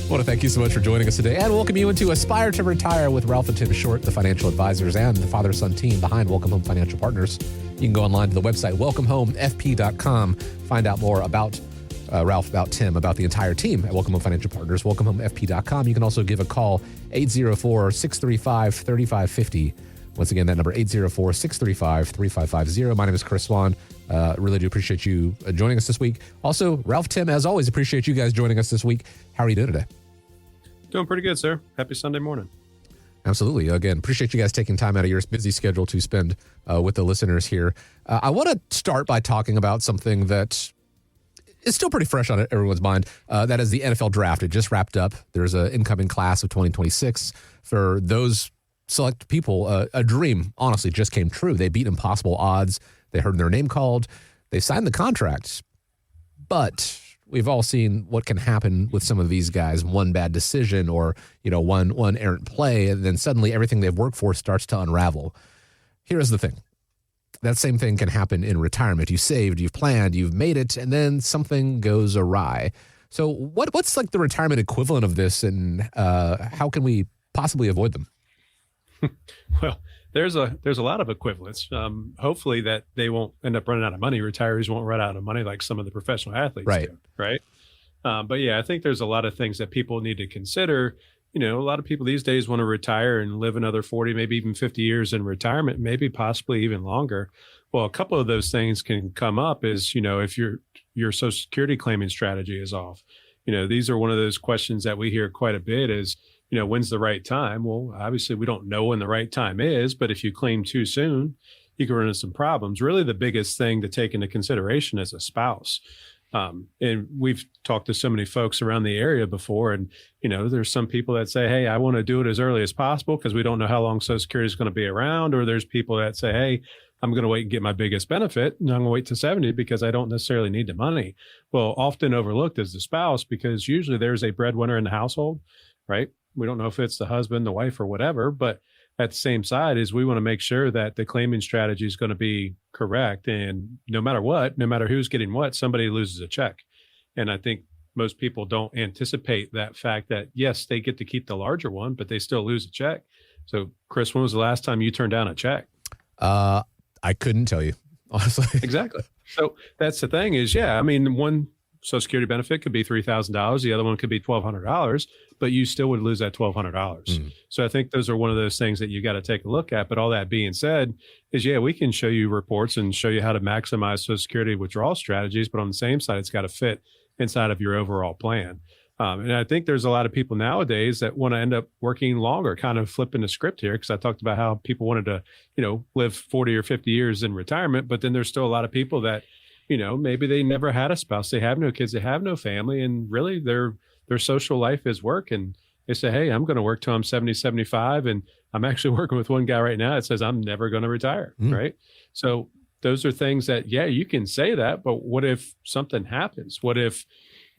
I want to thank you so much for joining us today and welcome you into Aspire to Retire with Ralph and Tim Short, the financial advisors and the father-son team behind Welcome Home Financial Partners. You can go online to the website, welcomehomefp.com, find out more about Ralph, about Tim, about the entire team at Welcome Home Financial Partners, welcomehomefp.com. You can also give a call, 804-635-3550. Once again, that number, 804-635-3550. My name is Chris Swan. Really do appreciate you joining us this week. Also, Ralph, Tim, as always, appreciate you guys joining us this week. How are you doing today? Doing pretty good, sir. Happy Sunday morning. Absolutely. Again, appreciate you guys taking time out of your busy schedule to spend with the listeners here. I want to start by talking about something that is still pretty fresh on everyone's mind. That is the NFL draft. It just wrapped up. There's an incoming class of 2026. For those select people, a dream, honestly, just came true. They beat impossible odds. They heard their name called. They signed the contract. But we've all seen what can happen with some of these guys. One bad decision or, one errant play, and then suddenly everything they've worked for starts to unravel. Here's the thing. That same thing can happen in retirement. You saved, you've planned, you've made it, and then something goes awry. So what's like the retirement equivalent of this, and how can we possibly avoid them? Well, there's a lot of equivalents. Hopefully that they won't end up running out of money. Retirees won't run out of money like some of the professional athletes do, right? But yeah, I think there's a lot of things that people need to consider. A lot of people these days want to retire and live another 40, maybe even 50 years in retirement, maybe possibly even longer. Well, a couple of those things can come up is, if your Social Security claiming strategy is off. These are one of those questions that we hear quite a bit is, when's the right time? Well, obviously we don't know when the right time is, but if you claim too soon, you can run into some problems. Really the biggest thing to take into consideration is a spouse. And we've talked to so many folks around the area before, and, there's some people that say, hey, I want to do it as early as possible because we don't know how long Social Security is going to be around. Or there's people that say, hey, I'm going to wait and get my biggest benefit, and I'm going to wait to 70 because I don't necessarily need the money. Well, often overlooked is the spouse, because usually there's a breadwinner in the household, right? We don't know if it's the husband, the wife, or whatever, but at the same side is we want to make sure that the claiming strategy is going to be correct. And no matter what, no matter who's getting what, somebody loses a check. And I think most people don't anticipate that fact that, yes, they get to keep the larger one, but they still lose a check. So, Chris, when was the last time you turned down a check? I couldn't tell you, honestly. Exactly. So that's the thing is, one Social Security benefit could be $3,000. The other one could be $1,200, but you still would lose that $1,200. So I think those are one of those things that you got to take a look at. But all that being said is, we can show you reports and show you how to maximize Social Security withdrawal strategies. But on the same side, it's got to fit inside of your overall plan. And I think there's a lot of people nowadays that want to end up working longer, kind of flipping the script here, because I talked about how people wanted to, live 40 or 50 years in retirement. But then there's still a lot of people that, maybe they never had a spouse, they have no kids, they have no family, and really their social life is work. And they say, hey, I'm going to work till I'm 70, 75. And I'm actually working with one guy right now that says I'm never going to retire, right? So those are things that, you can say that, but what if something happens? What if,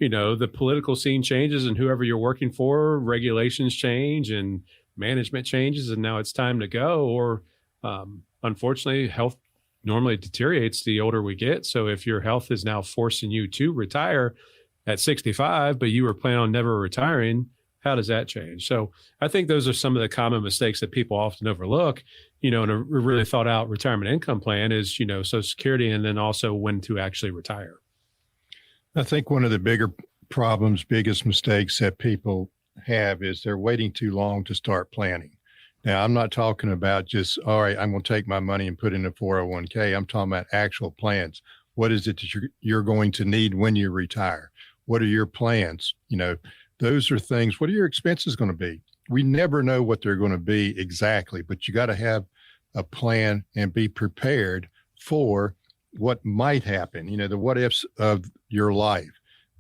the political scene changes and whoever you're working for, regulations change and management changes, and now it's time to go? Or unfortunately, health normally deteriorates the older we get. So if your health is now forcing you to retire at 65, but you were planning on never retiring, how does that change? So I think those are some of the common mistakes that people often overlook, in a really thought out retirement income plan is, Social Security, and then also when to actually retire. I think one of the biggest mistakes that people have is they're waiting too long to start planning. Now, I'm not talking about just, all right, I'm going to take my money and put in a 401k. I'm talking about actual plans. What is it that you're going to need when you retire? What are your plans? Those are things. What are your expenses going to be? We never know what they're going to be exactly, but you got to have a plan and be prepared for what might happen. The what ifs of your life.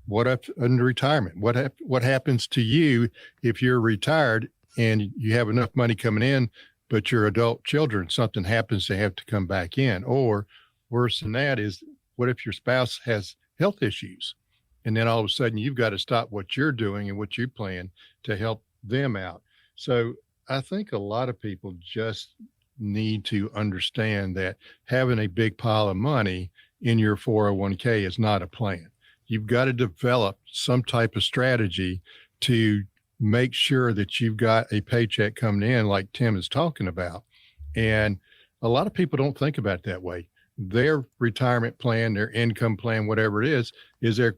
What if in retirement? What happens to you if you're retired and you have enough money coming in, but your adult children, something happens, they have to come back in? Or worse than that is, what if your spouse has health issues? And then all of a sudden you've got to stop what you're doing and what you plan to help them out. So I think a lot of people just need to understand that having a big pile of money in your 401k is not a plan. You've got to develop some type of strategy to make sure that you've got a paycheck coming in like Tim is talking about. And a lot of people don't think about it that way. Their retirement plan, their income plan, whatever it is their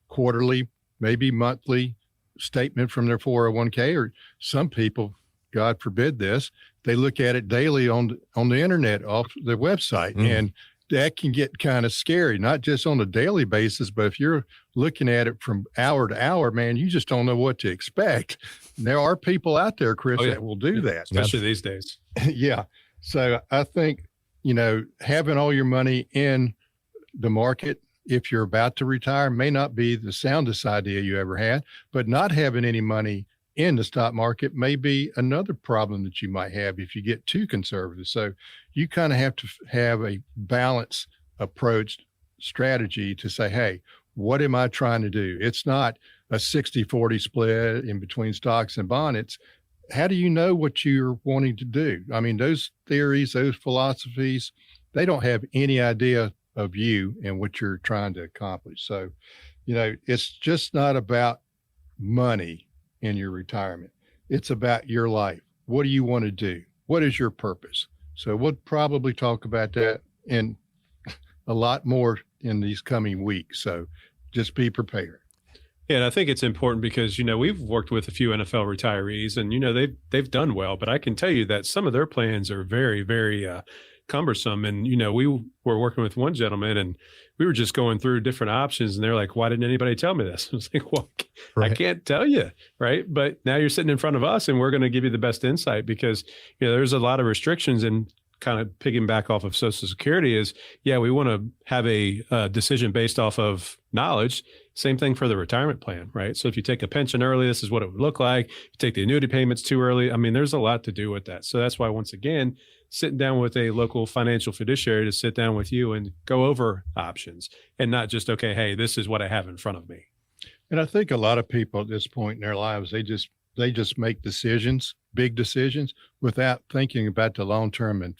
quarterly, maybe monthly statement from their 401k, or some people, God forbid this, they look at it daily on the internet off their website. And that can get kind of scary, not just on a daily basis, but if you're looking at it from hour to hour, man, you just don't know what to expect. There are people out there, Chris, that will do that. Especially these days. Yeah. So I think, having all your money in the market, if you're about to retire, may not be the soundest idea you ever had, but not having any money in the stock market may be another problem that you might have if you get too conservative. So you kind of have to have a balanced approach strategy to say, hey, what am I trying to do? It's not a 60-40 split in between stocks and bonds. It's how do you know what you're wanting to do? I mean, those theories, those philosophies, they don't have any idea of you and what you're trying to accomplish. So, it's just not about money in your retirement. It's about your life. What do you want to do? What is your purpose? So we'll probably talk about that in a lot more in these coming weeks. So just be prepared. Yeah, and I think it's important because, we've worked with a few NFL retirees and, they've done well, but I can tell you that some of their plans are very, very cumbersome. And, we were working with one gentleman and we were just going through different options and they're like, why didn't anybody tell me this? I was like, well, right. I can't tell you. Right. But now you're sitting in front of us and we're going to give you the best insight because, there's a lot of restrictions and kind of piggyback off of Social Security is, we want to have a decision based off of knowledge. Same thing for the retirement plan, right? So if you take a pension early, this is what it would look like. If you take the annuity payments too early, there's a lot to do with that. So that's why, once again, sitting down with a local financial fiduciary to sit down with you and go over options and not just, okay, hey, this is what I have in front of me. And I think a lot of people at this point in their lives, they just make decisions, big decisions, without thinking about the long-term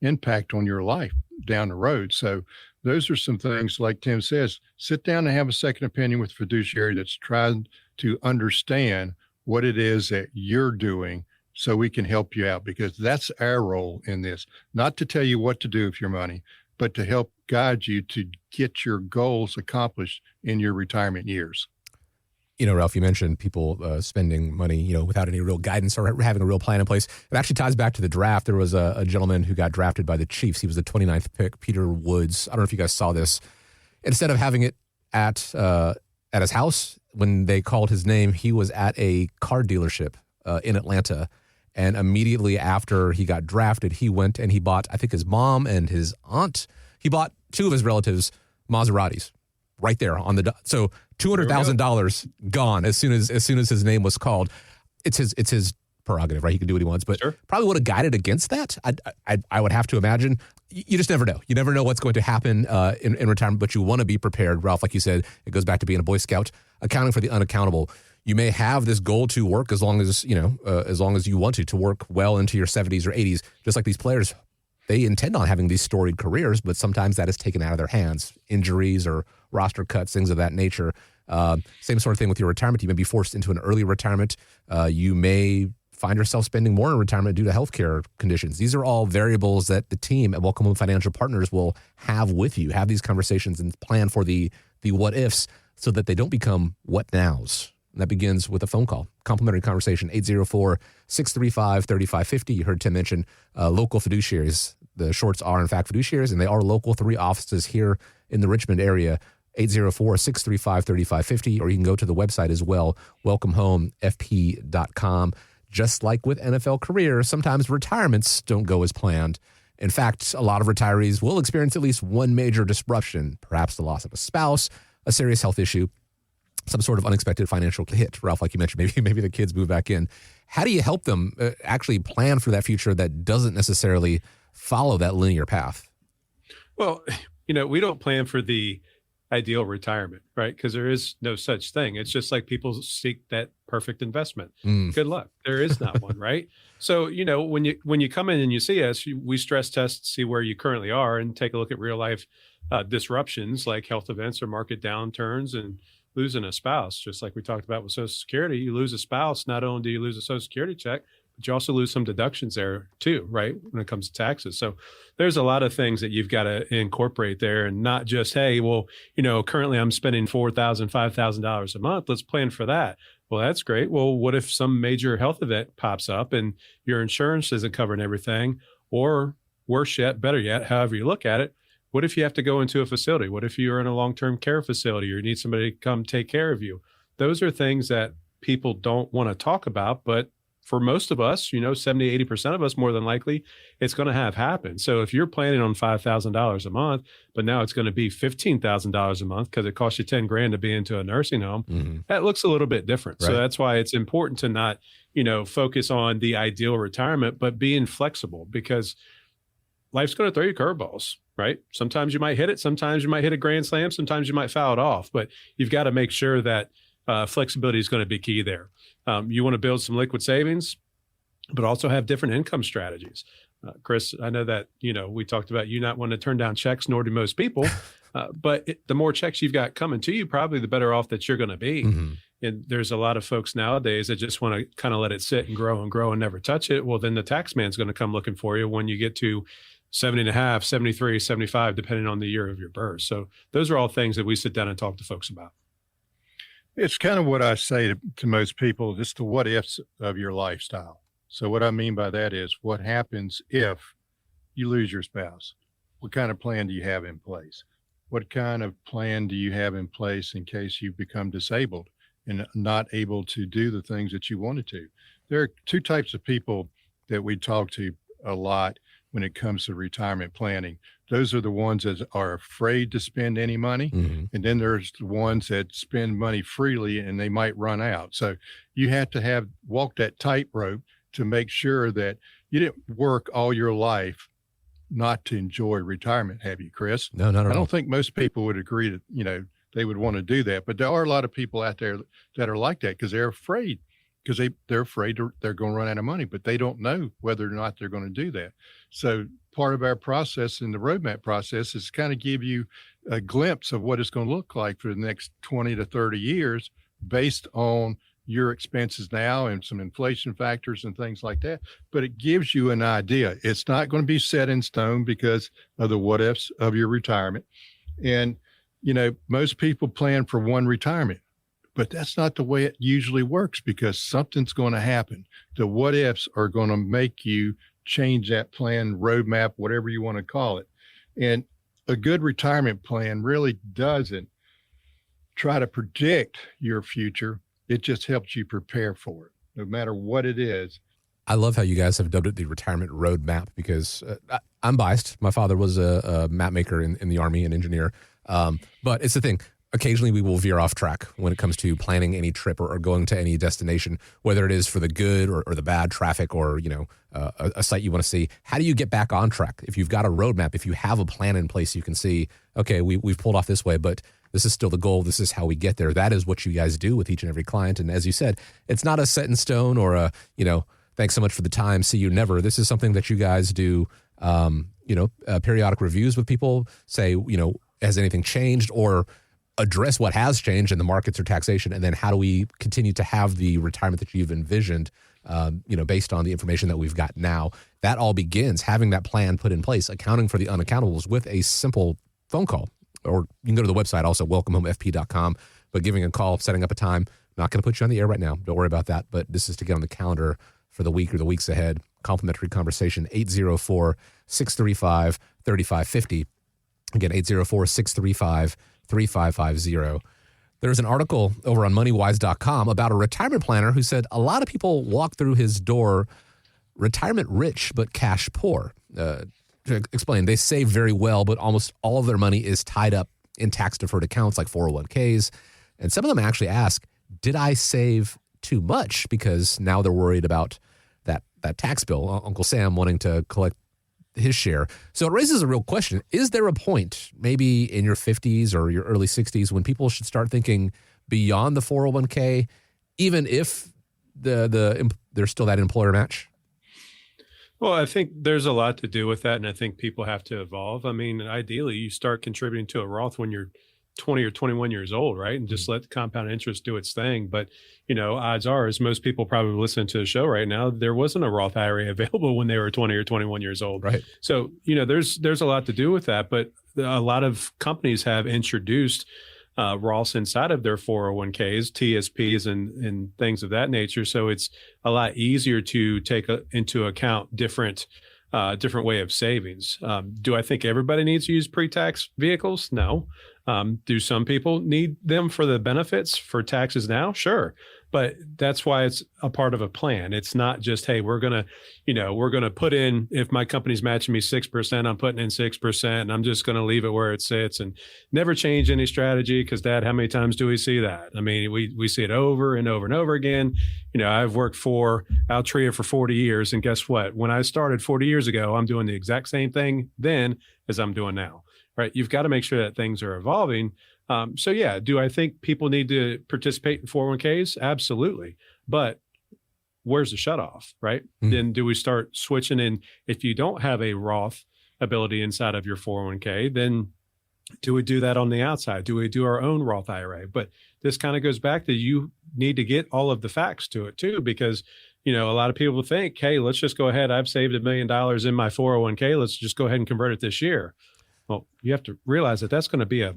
impact on your life down the road. So those are some things, like Tim says, sit down and have a second opinion with a fiduciary that's trying to understand what it is that you're doing so we can help you out, because that's our role in this, not to tell you what to do with your money, but to help guide you to get your goals accomplished in your retirement years. Ralph, you mentioned people spending money, without any real guidance or having a real plan in place. It actually ties back to the draft. There was a gentleman who got drafted by the Chiefs. He was the 29th pick, Peter Woods. I don't know if you guys saw this. Instead of having it at his house, when they called his name, he was at a car dealership in Atlanta. And immediately after he got drafted, he went and he bought, I think his mom and his aunt, he bought two of his relatives Maseratis right there on the dot. So $200,000 gone as soon as his name was called. It's his prerogative, right? He can do what he wants, but probably would have guided against that. I would have to imagine. You just never know. You never know what's going to happen in retirement, but you want to be prepared. Ralph, like you said, it goes back to being a Boy Scout, accounting for the unaccountable. You may have this goal to work as long as you want to work well into your 70s or 80s, just like these players. They intend on having these storied careers, but sometimes that is taken out of their hands. Injuries or roster cuts, things of that nature. Same sort of thing with your retirement. You may be forced into an early retirement. You may find yourself spending more in retirement due to healthcare conditions. These are all variables that the team at Welcome Home Financial Partners will have with you. Have these conversations and plan for the what ifs so that they don't become what nows. And that begins with a phone call. Complimentary conversation, 804-635-3550. You heard Tim mention local fiduciaries. The shorts are, in fact, fiduciaries, and they are local. 3 offices here in the Richmond area, 804-635-3550. Or you can go to the website as well, welcomehomefp.com. Just like with NFL careers, sometimes retirements don't go as planned. In fact, a lot of retirees will experience at least one major disruption, perhaps the loss of a spouse, a serious health issue, some sort of unexpected financial hit. Ralph, like you mentioned, maybe the kids move back in. How do you help them actually plan for that future that doesn't necessarily follow that linear path? Well, we don't plan for the ideal retirement, right? Because there is no such thing. It's just like people seek that perfect investment. Good luck. There is not one, right? So, when you come in and you see us, we stress test, see where you currently are and take a look at real life disruptions like health events or market downturns. And losing a spouse, just like we talked about with Social Security. You lose a spouse, not only do you lose a Social Security check, but you also lose some deductions there too, right? When it comes to taxes. So there's a lot of things that you've got to incorporate there, and not just, hey, well, currently I'm spending $4,000, $5,000 a month. Let's plan for that. Well, that's great. Well, what if some major health event pops up and your insurance isn't covering everything? Or worse yet, better yet, however you look at it, what if you have to go into a facility? What if you're in a long-term care facility or you need somebody to come take care of you? Those are things that people don't want to talk about, but for most of us, 70, 80% of us, more than likely, it's going to have happen. So if you're planning on $5,000 a month, but now it's going to be $15,000 a month because it costs you 10 grand to be into a nursing home, that looks a little bit different. Right. So that's why it's important to not, focus on the ideal retirement, but being flexible, because life's going to throw you curveballs, right? Sometimes you might hit it. Sometimes you might hit a grand slam. Sometimes you might foul it off, but you've got to make sure that flexibility is going to be key there. You want to build some liquid savings, but also have different income strategies. Chris, I know that, we talked about you not wanting to turn down checks, nor do most people, but the more checks you've got coming to you, probably the better off that you're going to be. And there's a lot of folks nowadays that just want to kind of let it sit and grow and never touch it. Well, then the tax man's going to come looking for you when you get to 70 and a half, 73, 75, depending on the year of your birth. So those are all things that we sit down and talk to folks about. It's kind of what I say to most people, just the what ifs of your lifestyle. So what I mean by that is, what happens if you lose your spouse? What kind of plan do you have in place? What kind of plan do you have in place in case you become disabled and not able to do the things that you wanted to? There are two types of people that we talk to a lot when it comes to retirement planning. Those are the ones that are afraid to spend any money. And then there's the ones that spend money freely and they might run out. So you have to walk that tightrope to make sure that you didn't work all your life not to enjoy retirement. Have you, Chris? No, not at all. I don't think most people would agree that, they would want to do that, but there are a lot of people out there that are like that because they're afraid. Because they're afraid they're going to run out of money, but they don't know whether or not they're going to do that. So part of our process in the roadmap process is kind of give you a glimpse of what it's going to look like for the next 20 to 30 years based on your expenses now and some inflation factors and things like that. But it gives you an idea. It's not going to be set in stone because of the what ifs of your retirement. And, most people plan for one retirement. But that's not the way it usually works because something's going to happen. The what ifs are going to make you change that plan, roadmap, whatever you want to call it. And a good retirement plan really doesn't try to predict your future. It just helps you prepare for it, no matter what it is. I love how you guys have dubbed it the retirement roadmap because I'm biased. My father was a map maker in the Army, an engineer. But it's the thing. Occasionally we will veer off track when it comes to planning any trip or going to any destination, whether it is for the good or the bad, traffic or, a site you want to see. How do you get back on track? If you've got a roadmap, if you have a plan in place, you can see, okay, we've pulled off this way, but this is still the goal. This is how we get there. That is what you guys do with each and every client. And as you said, it's not a set in stone or thanks so much for the time, see you never. This is something that you guys do, periodic reviews with people, say, has anything changed, or address what has changed in the markets or taxation, and then how do we continue to have the retirement that you've envisioned, based on the information that we've got now. That all begins having that plan put in place, accounting for the unaccountables with a simple phone call. Or you can go to the website also, welcomehomefp.com, but giving a call, setting up a time. Not going to put you on the air right now. Don't worry about that, but this is to get on the calendar for the week or the weeks ahead. Complimentary conversation, 804-635-3550. Again, 804-635-3550. There's an article over on moneywise.com about a retirement planner who said a lot of people walk through his door retirement rich but cash poor. To explain, they save very well, but almost all of their money is tied up in tax-deferred accounts like 401ks. And some of them actually ask, did I save too much? Because now they're worried about that tax bill, Uncle Sam wanting to collect his share. So it raises a real question. Is there a point, maybe in your 50s or your early 60s, when people should start thinking beyond the 401k, even if there's still that employer match? Well, I think there's a lot to do with that, and I think people have to evolve. I mean, ideally, you start contributing to a Roth when you're 20 or 21 years old, right? And just let the compound interest do its thing. But, odds are, as most people probably listening to the show right now, there wasn't a Roth IRA available when they were 20 or 21 years old. Right. So, there's a lot to do with that. But a lot of companies have introduced Roths inside of their 401ks, TSPs, and things of that nature. So it's a lot easier to take into account different way of savings. Do I think everybody needs to use pre-tax vehicles? No. Do some people need them for the benefits for taxes now? Sure. But that's why it's a part of a plan. It's not just, hey, we're going to put in, if my company's matching me 6%, I'm putting in 6%, and I'm just going to leave it where it sits and never change any strategy. Because Dad, how many times do we see that? I mean, we see it over and over and over again. I've worked for Altria for 40 years. And guess what? When I started 40 years ago, I'm doing the exact same thing then as I'm doing now, right? You've got to make sure that things are evolving. So yeah, do I think people need to participate in 401ks? Absolutely. But where's the shutoff, right? Mm-hmm. Then do we start switching in? If you don't have a Roth ability inside of your 401k, then do we do that on the outside? Do we do our own Roth IRA? But this kind of goes back to, you need to get all of the facts to it too, because a lot of people think, hey, let's just go ahead. I've saved $1 million in my 401k. Let's just go ahead and convert it this year. Well, you have to realize that that's going to be a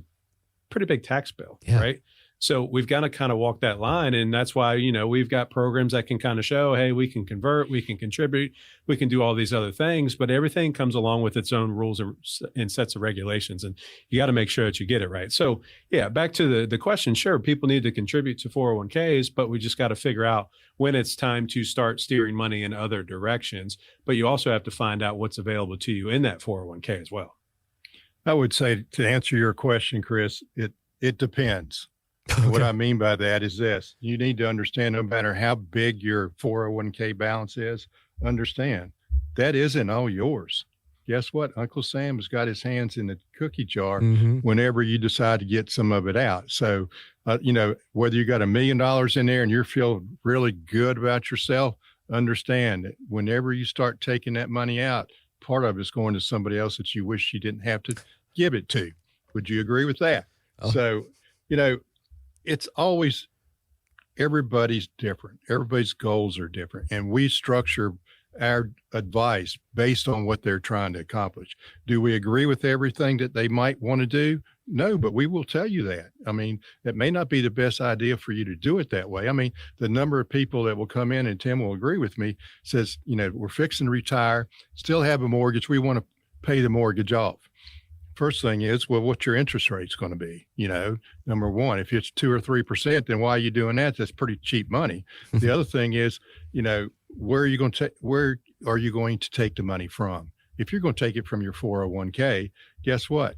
pretty big tax bill, right? So we've got to kind of walk that line. And that's why, we've got programs that can kind of show, hey, we can convert, we can contribute, we can do all these other things, but everything comes along with its own rules and sets of regulations. And you got to make sure that you get it right. So yeah, back to the question, sure, people need to contribute to 401ks, but we just got to figure out when it's time to start steering money in other directions. But you also have to find out what's available to you in that 401k as well. I would say, to answer your question, Chris, it depends. Okay. What I mean by that is this: you need to understand, no matter how big your 401k balance is, understand that isn't all yours. Guess what? Uncle Sam has got his hands in the cookie jar whenever you decide to get some of it out. So, whether you got $1 million in there and you feel really good about yourself, understand that whenever you start taking that money out, part of it's going to somebody else that you wish you didn't have to give it to. Would you agree with that? Oh. So, it's always, everybody's different. Everybody's goals are different. And we structure our advice based on what they're trying to accomplish. Do we agree with everything that they might want to do? No, but we will tell you that. I mean, it may not be the best idea for you to do it that way. I mean, the number of people that will come in, and Tim will agree with me, says, we're fixing to retire, still have a mortgage. We want to pay the mortgage off. First thing is, well, what's your interest rate's going to be? Number one, if it's 2 or 3%, then why are you doing that? That's pretty cheap money. The other thing is, where are you going to take the money from? If you're going to take it from your 401k, guess what?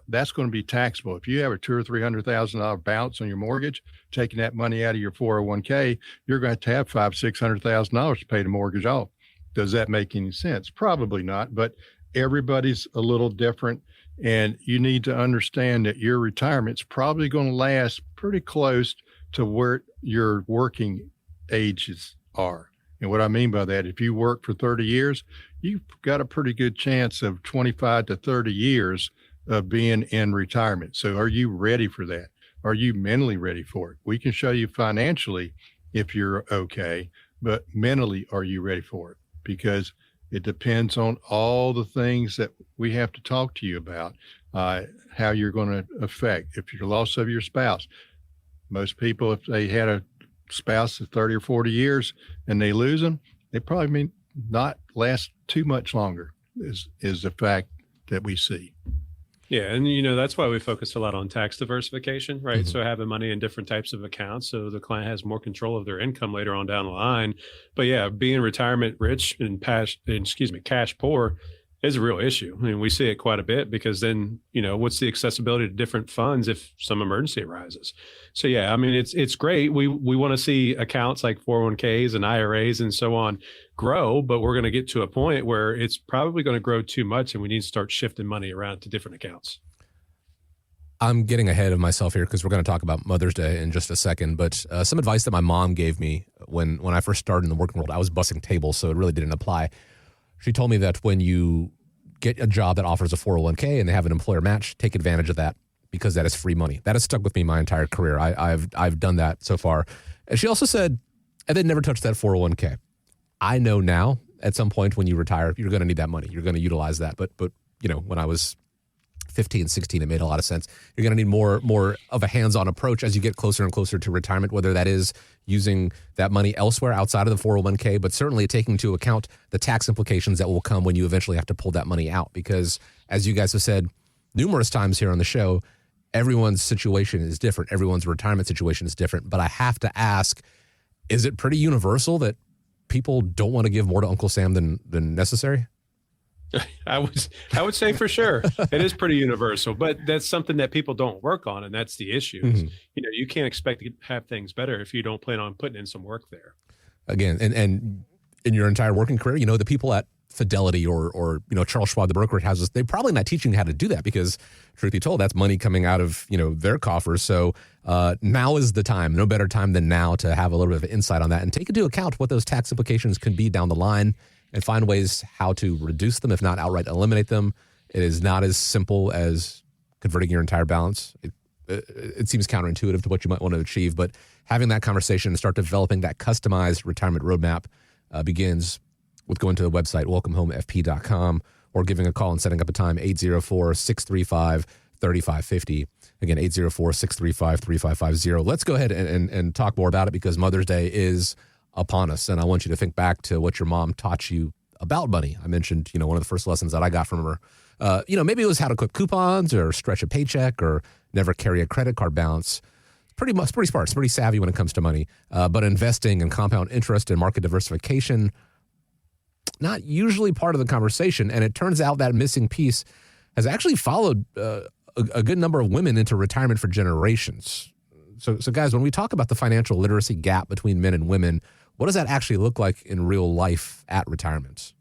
That's going to be taxable. If you have a $200,000 or $300,000 balance on your mortgage, taking that money out of your 401k, you're going to have $500,000-$600,000 to pay the mortgage off. Does that make any sense? Probably not, but everybody's a little different. And you need to understand that your retirement's probably going to last pretty close to where your working ages are. And what I mean by that, if you work for 30 years, you've got a pretty good chance of 25 to 30 years of being in retirement. So are you ready for that? Are you mentally ready for it? We can show you financially if you're okay, but mentally, are you ready for it? Because it depends on all the things that we have to talk to you about, how you're going to affect. If your loss of your spouse, most people, if they had a spouse of 30 or 40 years and they lose them, they probably may not last too much longer, is the fact that we see. Yeah. And, that's why we focus a lot on tax diversification, right? Mm-hmm. So having money in different types of accounts so the client has more control of their income later on down the line. But yeah, being retirement rich and cash poor is a real issue. I mean, we see it quite a bit because then, what's the accessibility to different funds if some emergency arises? So yeah, I mean, it's great. We want to see accounts like 401ks and IRAs and so on grow, but we're going to get to a point where it's probably going to grow too much and we need to start shifting money around to different accounts. I'm getting ahead of myself here because we're going to talk about Mother's Day in just a second, but some advice that my mom gave me when I first started in the working world, I was bussing tables, so it really didn't apply. She told me that when you get a job that offers a 401k and they have an employer match, take advantage of that because that is free money. That has stuck with me my entire career. I've done that so far. And she also said, and then never touch that 401k. I know now at some point when you retire, you're going to need that money. You're going to utilize that. But when I was 15, 16, it made a lot of sense. You're going to need more of a hands-on approach as you get closer and closer to retirement, whether that is using that money elsewhere outside of the 401k, but certainly taking into account the tax implications that will come when you eventually have to pull that money out. Because as you guys have said numerous times here on the show, everyone's situation is different. Everyone's retirement situation is different. But I have to ask, is it pretty universal that people don't want to give more to Uncle Sam than necessary? I would say for sure it is pretty universal, but that's something that people don't work on, and that's the issue. Mm-hmm. You can't expect to have things better if you don't plan on putting in some work there. Again, and in your entire working career, the people at Fidelity or Charles Schwab, the brokerage houses, they're probably not teaching you how to do that because, truth be told, that's money coming out of their coffers. So now is the time, no better time than now, to have a little bit of insight on that and take into account what those tax implications can be down the line, and find ways how to reduce them, if not outright eliminate them. It is not as simple as converting your entire balance. It seems counterintuitive to what you might want to achieve, but having that conversation and start developing that customized retirement roadmap begins with going to the website, welcomehomefp.com, or giving a call and setting up a time, 804-635-3550. Again, 804-635-3550. Let's go ahead and talk more about it, because Mother's Day is upon us. And I want you to think back to what your mom taught you about money. I mentioned, one of the first lessons that I got from her, maybe it was how to clip coupons or stretch a paycheck or never carry a credit card balance. Pretty smart. It's pretty savvy when it comes to money. But investing and compound interest and market diversification, not usually part of the conversation. And it turns out that missing piece has actually followed a good number of women into retirement for generations. So guys, when we talk about the financial literacy gap between men and women, what does that actually look like in real life at retirement?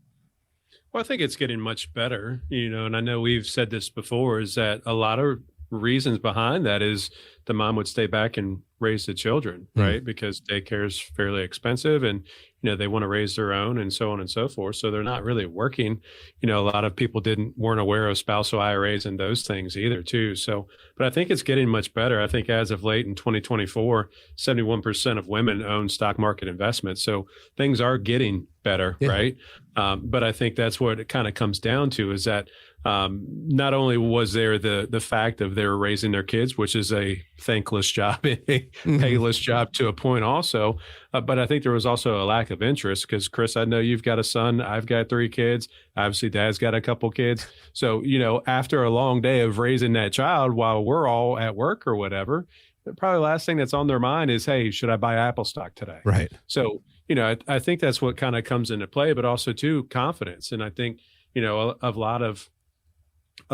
Well, I think it's getting much better, and I know we've said this before, is that a lot of reasons behind that is the mom would stay back and raise the children, right? Because daycare is fairly expensive, and they want to raise their own, and so on and so forth. So they're not really working. A lot of people weren't aware of spousal IRAs and those things either, too. So, but I think it's getting much better. I think as of late in 2024, 71% of women own stock market investments. So things are getting better, right? But I think that's what it kind of comes down to, is that not only was there the fact of they were raising their kids, which is a thankless job, a payless job to a point also, but I think there was also a lack of interest, because Chris, I know you've got a son, I've got 3 kids, obviously Dad's got a couple kids. So, after a long day of raising that child while we're all at work or whatever, the probably last thing that's on their mind is, hey, should I buy Apple stock today? Right. So, I think that's what kind of comes into play, but also too, confidence. And I think, a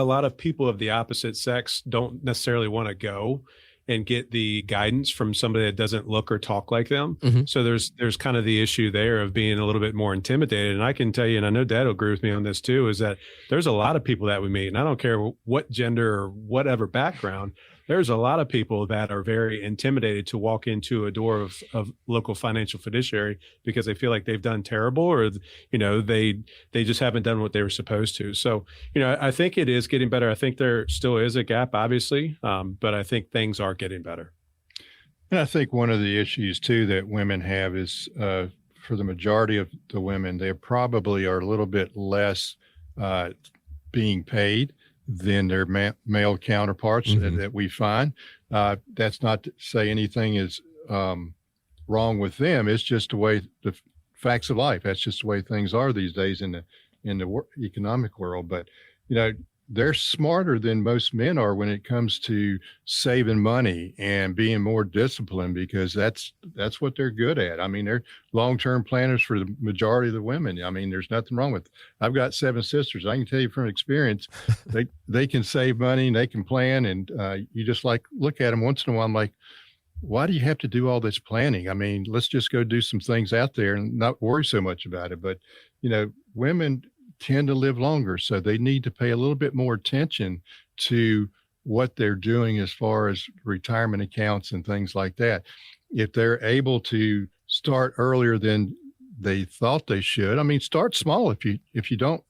lot of people of the opposite sex don't necessarily want to go and get the guidance from somebody that doesn't look or talk like them. Mm-hmm. So there's kind of the issue there of being a little bit more intimidated. And I can tell you, and I know Dad will agree with me on this too, is that there's a lot of people that we meet, and I don't care what gender or whatever background, there's a lot of people that are very intimidated to walk into a door of local financial fiduciary because they feel like they've done terrible, or, they just haven't done what they were supposed to. So, I think it is getting better. I think there still is a gap, obviously, but I think things are getting better. And I think one of the issues too that women have is, for the majority of the women, they probably are a little bit less being paid than their male counterparts that we find. That's not to say anything is wrong with them. It's just the way, the facts of life. That's just the way things are these days in the economic world. But they're smarter than most men are when it comes to saving money and being more disciplined, because that's what they're good at. I mean, they're long-term planners for the majority of the women. I mean, there's nothing wrong with it. I've got 7 sisters. I can tell you from experience, they can save money and they can plan. And you just look at them once in a while. I'm like, why do you have to do all this planning? I mean, let's just go do some things out there and not worry so much about it. But, women tend to live longer, so they need to pay a little bit more attention to what they're doing as far as retirement accounts and things like that. If they're able to start earlier than they thought they should, I mean, start small. If you don't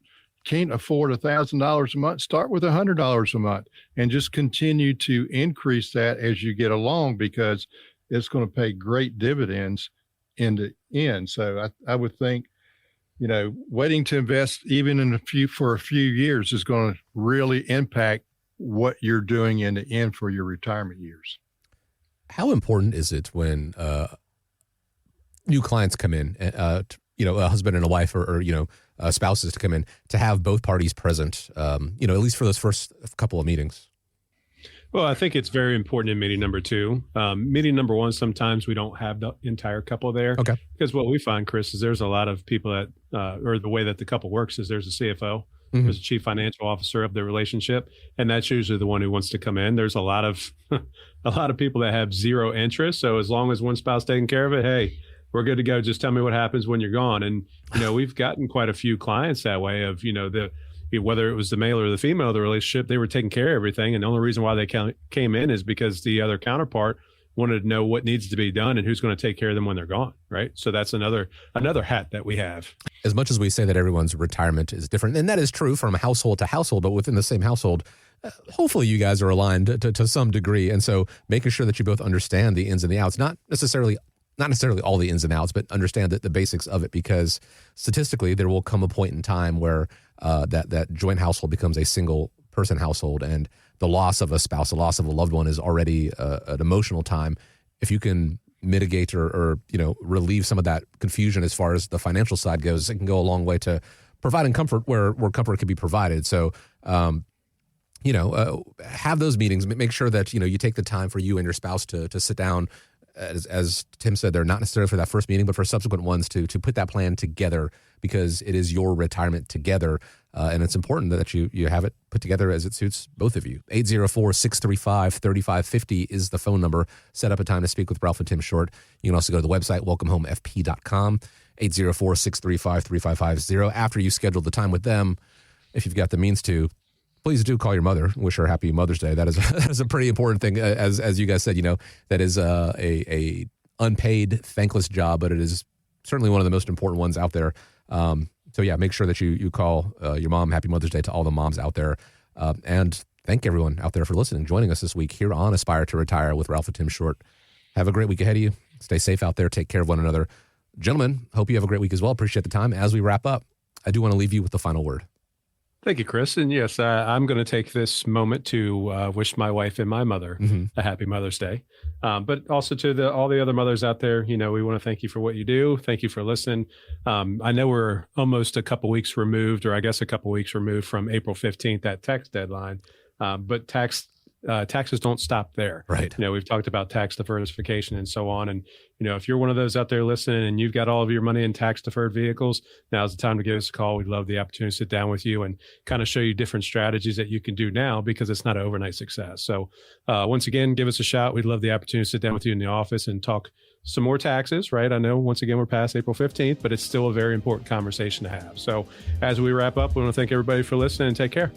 can't afford $1,000 a month, start with $100 a month and just continue to increase that as you get along, because it's going to pay great dividends in the end. So I would think, waiting to invest even for a few years is going to really impact what you're doing in the end for your retirement years. How important is it when new clients come in, a husband and a wife or spouses to come in, to have both parties present, at least for those first couple of meetings? Well, I think it's very important in meeting number 2. Meeting number 1, sometimes we don't have the entire couple there. Okay. Because what we find, Chris, is there's a lot of people that, or the way that the couple works is there's a CFO, there's a chief financial officer of the relationship, and that's usually the one who wants to come in. There's a lot of people that have zero interest. So as long as one spouse taking care of it, hey, we're good to go. Just tell me what happens when you're gone. And, we've gotten quite a few clients that way of, whether it was the male or the female of the relationship, they were taking care of everything. And the only reason why they came in is because the other counterpart wanted to know what needs to be done and who's going to take care of them when they're gone. Right. So that's another hat that we have. As much as we say that everyone's retirement is different, and that is true from household to household, but within the same household, hopefully you guys are aligned to some degree. And so making sure that you both understand the ins and the outs, not necessarily all the ins and outs, but understand the basics of it, because statistically there will come a point in time where that joint household becomes a single person household, and the loss of a spouse, the loss of a loved one is already an emotional time. If you can mitigate or relieve some of that confusion as far as the financial side goes, it can go a long way to providing comfort where comfort can be provided. So, have those meetings, make sure that, you take the time for you and your spouse to sit down. As Tim said, they're not necessarily for that first meeting, but for subsequent ones to put that plan together, because it is your retirement together. And it's important that you have it put together as it suits both of you. 804-635-3550 is the phone number. Set up a time to speak with Ralph and Tim Short. You can also go to the website, welcomehomefp.com, 804-635-3550. After you schedule the time with them, if you've got the means to, please do call your mother. Wish her happy Mother's Day. That is a pretty important thing. As you guys said, that is a unpaid, thankless job, but it is certainly one of the most important ones out there. So yeah, make sure that you call your mom. Happy Mother's Day to all the moms out there. And thank everyone out there for listening, joining us this week here on Aspire to Retire with Ralph and Tim Short. Have a great week ahead of you. Stay safe out there. Take care of one another. Gentlemen, hope you have a great week as well. Appreciate the time. As we wrap up, I do want to leave you with the final word. Thank you, Chris. And yes, I'm going to take this moment to wish my wife and my mother a happy Mother's Day. But also to all the other mothers out there, we want to thank you for what you do. Thank you for listening. I know we're almost a couple weeks removed, or I guess a couple weeks removed from April 15th, that tax deadline. But taxes don't stop there. Right. We've talked about tax diversification and so on. And, if you're one of those out there listening and you've got all of your money in tax deferred vehicles, now's the time to give us a call. We'd love the opportunity to sit down with you and kind of show you different strategies that you can do now, because it's not an overnight success. So once again, give us a shout. We'd love the opportunity to sit down with you in the office and talk some more taxes, right? I know once again, we're past April 15th, but it's still a very important conversation to have. So as we wrap up, we want to thank everybody for listening and take care.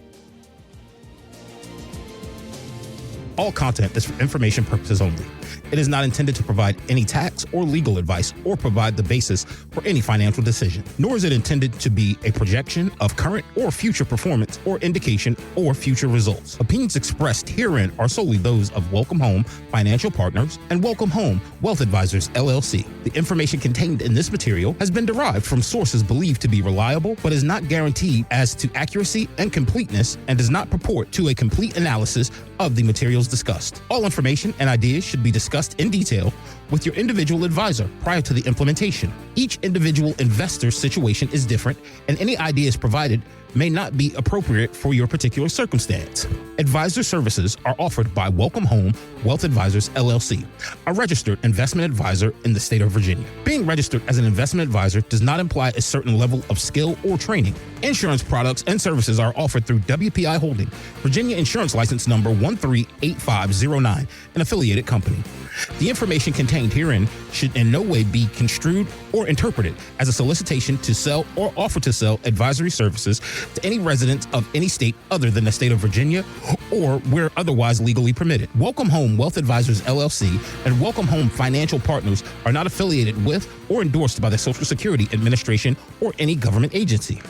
All content is for information purposes only. It is not intended to provide any tax or legal advice or provide the basis for any financial decision, nor is it intended to be a projection of current or future performance or indication or future results. Opinions expressed herein are solely those of Welcome Home Financial Partners and Welcome Home Wealth Advisors, LLC. The information contained in this material has been derived from sources believed to be reliable, but is not guaranteed as to accuracy and completeness, and does not purport to a complete analysis of the materials discussed. All information and ideas should be discussed in detail with your individual advisor prior to the implementation. Each individual investor's situation is different, and any ideas provided may not be appropriate for your particular circumstance. Advisor services are offered by Welcome Home Wealth Advisors, LLC, a registered investment advisor in the state of Virginia. Being registered as an investment advisor does not imply a certain level of skill or training. Insurance products and services are offered through WPI Holding, Virginia Insurance License Number 138509, an affiliated company. The information contained herein should in no way be construed or interpreted as a solicitation to sell or offer to sell advisory services to any residents of any state other than the state of Virginia or where otherwise legally permitted. Welcome Home Wealth Advisors, LLC and Welcome Home Financial Partners are not affiliated with or endorsed by the Social Security Administration or any government agency.